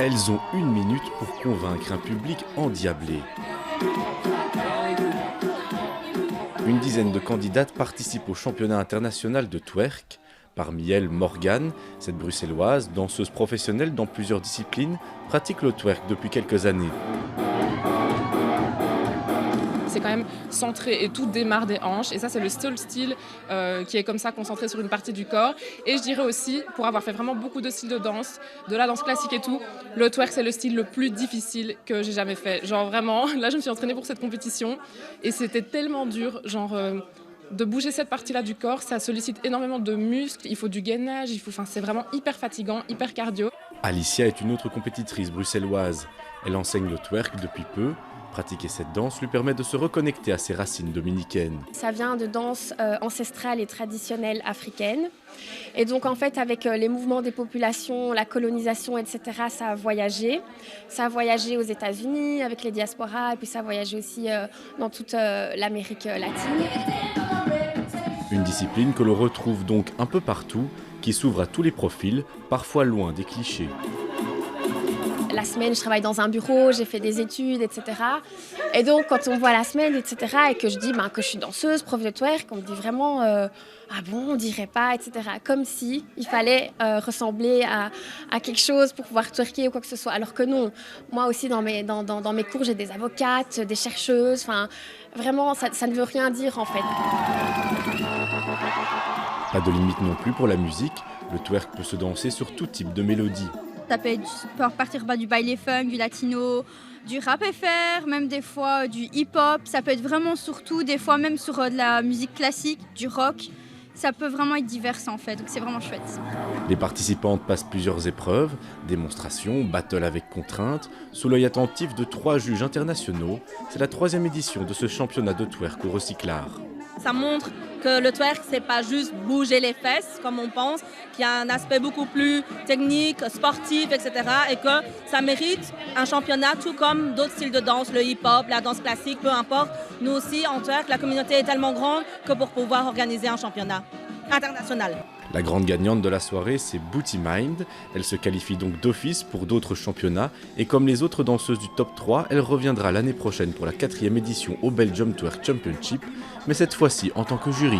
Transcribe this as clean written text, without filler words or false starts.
Elles ont 1 minute pour convaincre un public endiablé. Une dizaine de candidates participent au championnat international de twerk. Parmi elles, Morgane, cette bruxelloise, danseuse professionnelle dans plusieurs disciplines, pratique le twerk depuis quelques années. C'est quand même centré et tout démarre des hanches. Et ça, c'est le seul style qui est comme ça, concentré sur une partie du corps. Et je dirais aussi, pour avoir fait vraiment beaucoup de styles de danse, de la danse classique et tout, le twerk, c'est le style le plus difficile que j'ai jamais fait. Genre vraiment, là, je me suis entraînée pour cette compétition et c'était tellement dur, genre de bouger cette partie-là du corps, ça sollicite énormément de muscles, il faut du gainage, c'est vraiment hyper fatigant, hyper cardio. Alicia est une autre compétitrice bruxelloise. Elle enseigne le twerk depuis peu. Pratiquer cette danse lui permet de se reconnecter à ses racines dominicaines. Ça vient de danse ancestrale et traditionnelle africaine. Et donc en fait avec les mouvements des populations, la colonisation, etc., ça a voyagé. Ça a voyagé aux États-Unis avec les diasporas et puis ça a voyagé aussi dans toute l'Amérique latine. Une discipline que l'on retrouve donc un peu partout, qui s'ouvre à tous les profils, parfois loin des clichés. La semaine, je travaille dans un bureau, j'ai fait des études, etc. Et donc, quand on me voit la semaine, etc., et que je dis que je suis danseuse, prof de twerk, on me dit vraiment ah bon, on dirait pas, etc. Comme si il fallait ressembler à quelque chose pour pouvoir twerker ou quoi que ce soit. Alors que non, moi aussi, dans mes cours, j'ai des avocates, des chercheuses. Enfin, vraiment, ça ne veut rien dire, en fait. Pas de limite non plus pour la musique. Le twerk peut se danser sur tout type de mélodie. Ça peut partir du baile funk, du latino, du rap FR, même des fois du hip-hop. Ça peut être vraiment surtout, des fois même sur de la musique classique, du rock. Ça peut vraiment être divers en fait, donc c'est vraiment chouette. Les participantes passent plusieurs épreuves, démonstrations, battles avec contraintes, sous l'œil attentif de 3 juges internationaux. C'est la 3e édition de ce championnat de twerk au Recyclard. Ça montre que le twerk, c'est pas juste bouger les fesses, comme on pense, qu'il y a un aspect beaucoup plus technique, sportif, etc. Et que ça mérite un championnat, tout comme d'autres styles de danse, le hip-hop, la danse classique, peu importe. Nous aussi, en twerk, la communauté est tellement grande que pour pouvoir organiser un championnat international. La grande gagnante de la soirée, c'est Booty Mind. Elle se qualifie donc d'office pour d'autres championnats. Et comme les autres danseuses du top 3, elle reviendra l'année prochaine pour la 4e édition au Belgium Twerk Championship, mais cette fois-ci en tant que jury.